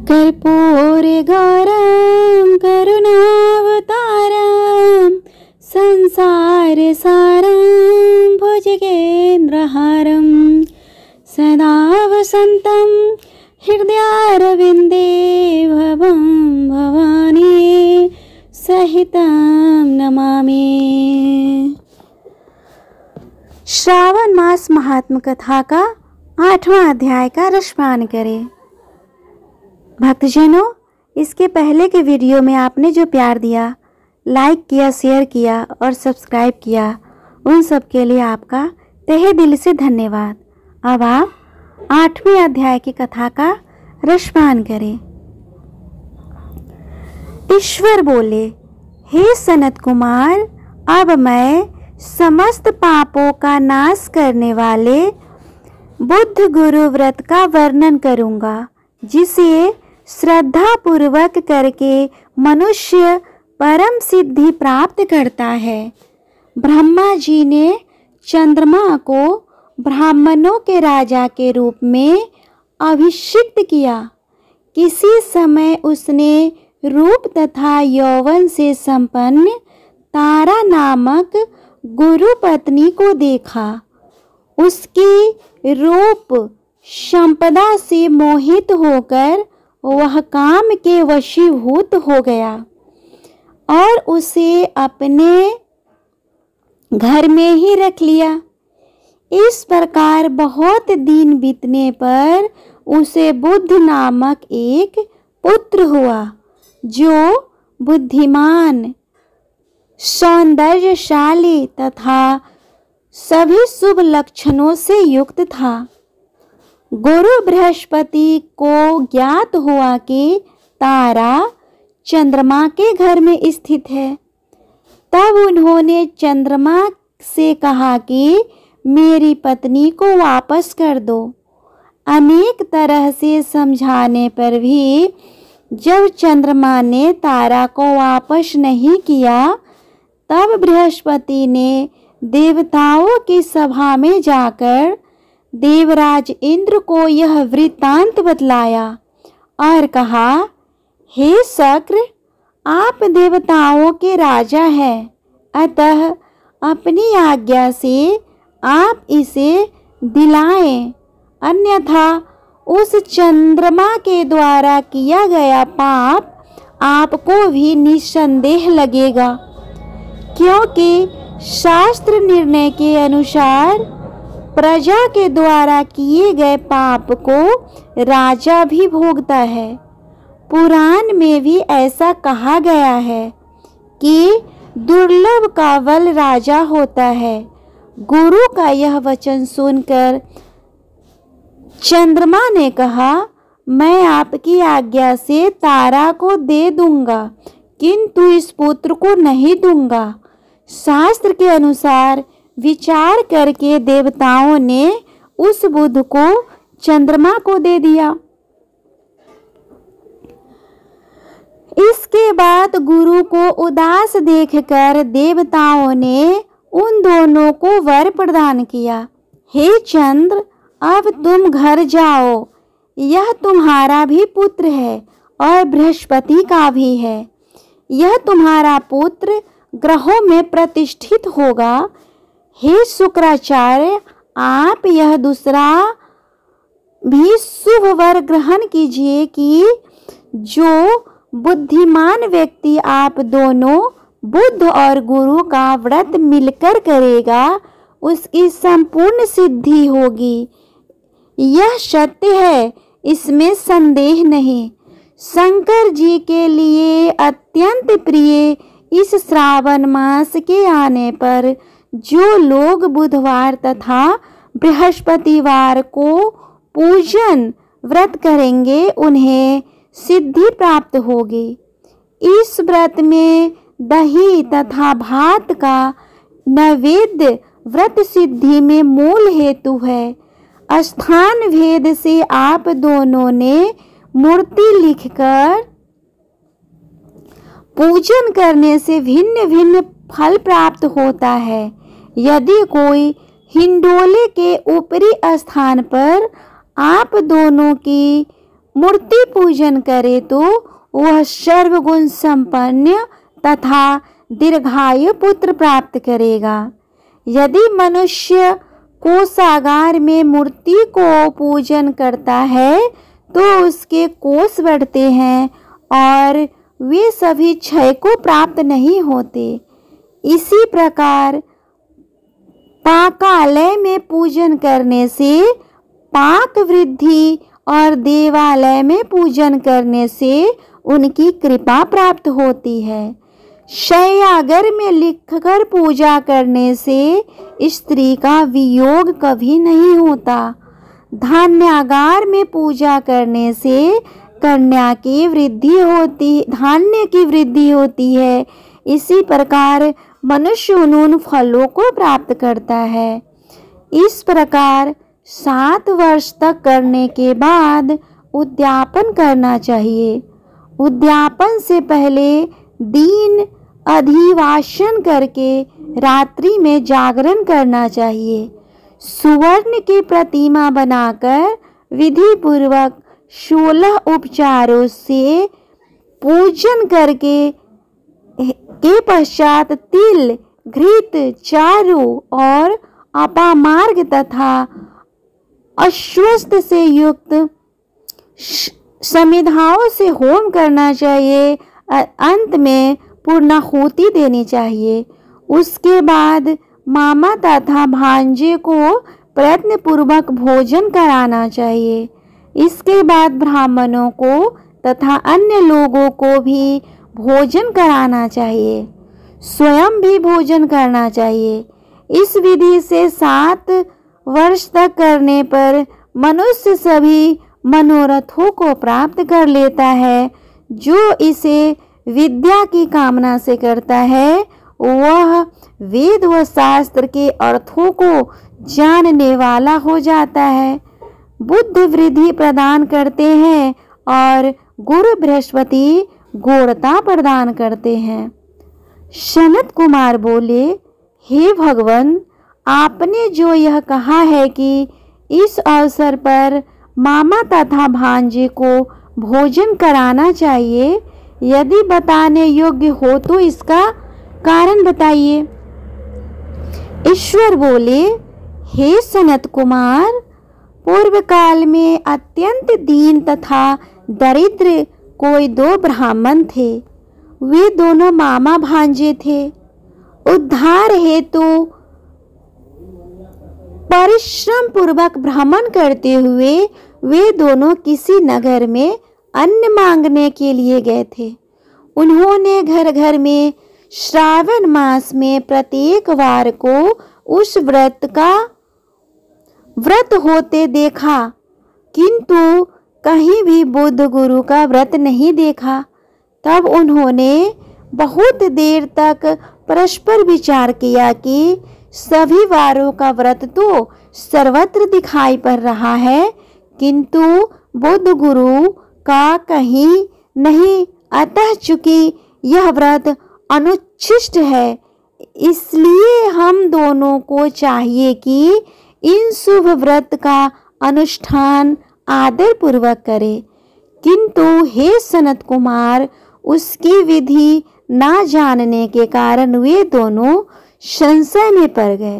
कर्पूरगौरं करुणावतारं संसारसारं भुजगेन्द्रहारं सदा वसन्तं हृदयारविन्दे भवं भवानी सहितं नमामि। श्रावण मास महात्म कथा का 8वां अध्याय का रसपान करें। भक्तजनों, इसके पहले के वीडियो में आपने जो प्यार दिया, लाइक किया, शेयर किया और सब्सक्राइब किया, उन सब के लिए आपका तहे दिल से धन्यवाद। अब आप 8वें अध्याय की कथा का रसपान करें। ईश्वर बोले, हे सनत कुमार, अब मैं समस्त पापों का नाश करने वाले बुद्ध गुरु व्रत का वर्णन करूंगा, जिसे श्रद्धा पूर्वक करके मनुष्य परम सिद्धि प्राप्त करता है। ब्रह्मा जी ने चंद्रमा को ब्राह्मणों के राजा के रूप में अभिषिक्त किया। किसी समय उसने रूप तथा यौवन से संपन्न तारा नामक गुरु पत्नी को देखा। उसकी रूप संपदा से मोहित होकर वह काम के वशीभूत हो गया और उसे अपने घर में ही रख लिया। इस प्रकार बहुत दिन बीतने पर उसे बुद्ध नामक एक पुत्र हुआ, जो बुद्धिमान, सौंदर्यशाली तथा सभी शुभ लक्षणों से युक्त था। गुरु बृहस्पति को ज्ञात हुआ कि तारा चंद्रमा के घर में स्थित है। तब उन्होंने चंद्रमा से कहा कि मेरी पत्नी को वापस कर दो। अनेक तरह से समझाने पर भी जब चंद्रमा ने तारा को वापस नहीं किया, तब बृहस्पति ने देवताओं की सभा में जाकर देवराज इंद्र को यह वृत्तांत बतलाया और कहा, हे शक्र, आप देवताओं के राजा हैं, अतः अपनी आज्ञा से आप इसे दिलाएं, अन्यथा उस चंद्रमा के द्वारा किया गया पाप आपको भी निस्संदेह लगेगा, क्योंकि शास्त्र निर्णय के अनुसार प्रजा के द्वारा किए गए पाप को राजा भी भोगता है। पुराण में भी ऐसा कहा गया है कि दुर्लभ का बल राजा होता है। गुरु का यह वचन सुनकर चंद्रमा ने कहा, मैं आपकी आज्ञा से तारा को दे दूंगा, किंतु इस पुत्र को नहीं दूंगा। शास्त्र के अनुसार विचार करके देवताओं ने उस बुद्ध को चंद्रमा को दे दिया। इसके बाद गुरु को उदास देखकर देवताओं ने उन दोनों को वर प्रदान किया। हे चंद्र, अब तुम घर जाओ, यह तुम्हारा भी पुत्र है और बृहस्पति का भी है। यह तुम्हारा पुत्र ग्रहों में प्रतिष्ठित होगा। हे शुक्राचार्य, आप यह दूसरा भी शुभ वर ग्रहण कीजिए कि जो बुद्धिमान व्यक्ति आप दोनों बुद्ध और गुरु का व्रत मिलकर करेगा, उसकी संपूर्ण सिद्धि होगी। यह सत्य है, इसमें संदेह नहीं। शंकर जी के लिए अत्यंत प्रिय इस श्रावण मास के आने पर जो लोग बुधवार तथा बृहस्पतिवार को पूजन व्रत करेंगे, उन्हें सिद्धि प्राप्त होगी। इस व्रत में दही तथा भात का नैवेद्य व्रत सिद्धि में मूल हेतु है। स्थान भेद से आप दोनों ने मूर्ति लिखकर पूजन करने से भिन्न भिन्न फल प्राप्त होता है। यदि कोई हिंडोले के ऊपरी स्थान पर आप दोनों की मूर्ति पूजन करे तो वह सर्वगुण संपन्न तथा दीर्घायु पुत्र प्राप्त करेगा। यदि मनुष्य कोषागार में मूर्ति को पूजन करता है तो उसके कोष बढ़ते हैं और वे सभी क्षय को प्राप्त नहीं होते। इसी प्रकार पाकालय में पूजन करने से पाक वृद्धि और देवालय में पूजन करने से उनकी कृपा प्राप्त होती है। शय्यागार में लिखकर पूजा करने से स्त्री का वियोग कभी नहीं होता। धान्यागार में पूजा करने से कन्या की वृद्धि होती, धान्य की वृद्धि होती है। इसी प्रकार मनुष्य उन फलों को प्राप्त करता है। इस प्रकार 7 वर्ष तक करने के बाद उद्यापन करना चाहिए। उद्यापन से पहले दिन अधिवासन करके रात्रि में जागरण करना चाहिए। सुवर्ण की प्रतिमा बनाकर विधि पूर्वक 16 उपचारों से पूजन करके के पश्चात तिल, घृत, चारु और अपामार्ग तथा अश्वस्थ से युक्त समिधाओं से होम करना चाहिए। अंत में पूर्णाहुति देनी चाहिए। उसके बाद मामा तथा भांजे को प्रयत्न पूर्वक भोजन कराना चाहिए। इसके बाद ब्राह्मणों को तथा अन्य लोगों को भी भोजन कराना चाहिए। स्वयं भी भोजन करना चाहिए। इस विधि से 7 वर्ष तक करने पर मनुष्य सभी मनोरथों को प्राप्त कर लेता है। जो इसे विद्या की कामना से करता है वह वेद व शास्त्र के अर्थों को जानने वाला हो जाता है। बुद्ध वृद्धि प्रदान करते हैं और गुरु बृहस्पति गौरता प्रदान करते हैं। सनत कुमार बोले, हे भगवान, आपने जो यह कहा है कि इस अवसर पर मामा तथा भांजे को भोजन कराना चाहिए, यदि बताने योग्य हो तो इसका कारण बताइए। ईश्वर बोले, हे सनत कुमार, पूर्व काल में अत्यंत दीन तथा दरिद्र कोई 2 ब्राह्मण थे। वे दोनों मामा भांजे थे। उद्धार हेतु परिश्रम पूर्वक भ्रमण करते हुए वे दोनों किसी नगर में अन्न मांगने के लिए गए थे। उन्होंने घर घर में श्रावण मास में प्रत्येक वार को उस व्रत होते देखा, किंतु कहीं भी बुद्ध गुरु का व्रत नहीं देखा। तब उन्होंने बहुत देर तक परस्पर विचार किया कि सभी वारों का व्रत तो सर्वत्र दिखाई पड़ रहा है, किंतु बुद्ध गुरु का कहीं नहीं, अतः चूंकि यह व्रत अनुच्छिष्ट है, इसलिए हम दोनों को चाहिए कि इन शुभ व्रत का अनुष्ठान आदर पूर्वक करें। किंतु हे सनत कुमार, उसकी विधि ना जानने के कारण वे दोनों संशय में पड़ गए।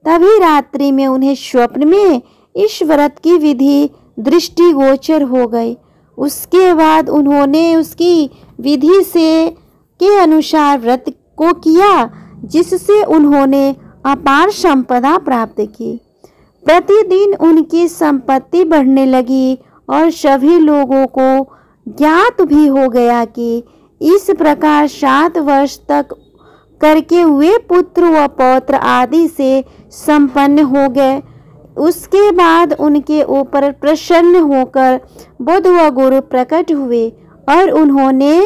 तभी रात्रि में उन्हें स्वप्न में इस व्रत की विधि दृष्टिगोचर हो गई। उसके बाद उन्होंने उसकी विधि से के अनुसार व्रत को किया, जिससे उन्होंने अपार संपदा प्राप्त की। प्रतिदिन उनकी संपत्ति बढ़ने लगी और सभी लोगों को ज्ञात भी हो गया कि इस प्रकार 7 वर्ष तक करके वे पुत्र व पौत्र आदि से संपन्न हो गए। उसके बाद उनके ऊपर प्रसन्न होकर बुद्ध व गुरु प्रकट हुए और उन्होंने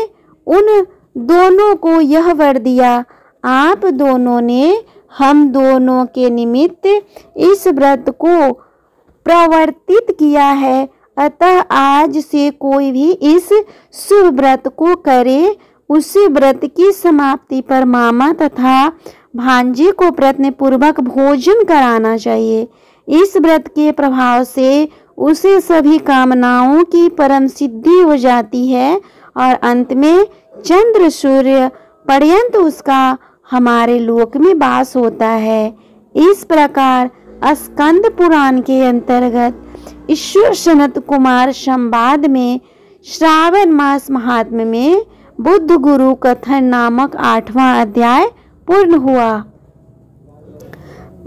उन दोनों को यह वर दिया, आप दोनों ने हम दोनों के निमित्त इस व्रत को प्रवर्तित किया है, अतः आज से कोई भी इस शुभ व्रत को करे। उसी व्रत की समाप्ति पर मामा तथा भांजे को प्रयत्न पूर्वक भोजन कराना चाहिए। इस व्रत के प्रभाव से उसे सभी कामनाओं की परम सिद्धि हो जाती है और अंत में चंद्र सूर्य पर्यंत उसका हमारे लोक में वास होता है। इस प्रकार स्कंद पुराण के अंतर्गत ईश्वर सनत कुमार संवाद में श्रावण मास महात्म्य में बुद्ध गुरु कथन नामक 8वां अध्याय पूर्ण हुआ।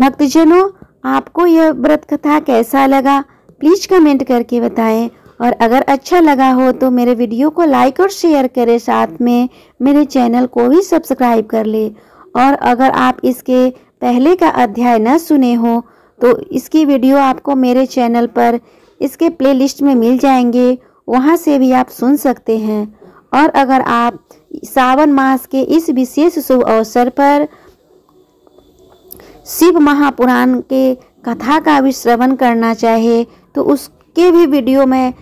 भक्तजनों, आपको यह व्रत कथा कैसा लगा प्लीज कमेंट करके बताएं, और अगर अच्छा लगा हो तो मेरे वीडियो को लाइक और शेयर करें, साथ में मेरे चैनल को भी सब्सक्राइब कर ले। और अगर आप इसके पहले का अध्याय न सुने हो तो इसकी वीडियो आपको मेरे चैनल पर इसके प्लेलिस्ट में मिल जाएंगे, वहां से भी आप सुन सकते हैं। और अगर आप सावन मास के इस विशेष शुभ अवसर पर शिव महापुराण के कथा का भी श्रवण करना चाहे तो उसके भी वीडियो मैं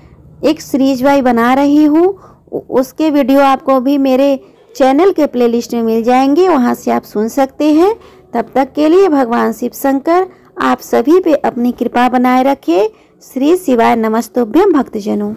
एक सीरीज वाइज बना रही हूँ, उसके वीडियो आपको भी मेरे चैनल के प्लेलिस्ट में मिल जाएंगे, वहां से आप सुन सकते हैं। तब तक के लिए भगवान शिव शंकर आप सभी पे अपनी कृपा बनाए रखे। श्री शिवाय नमस्तुभ्यं भक्तजनों।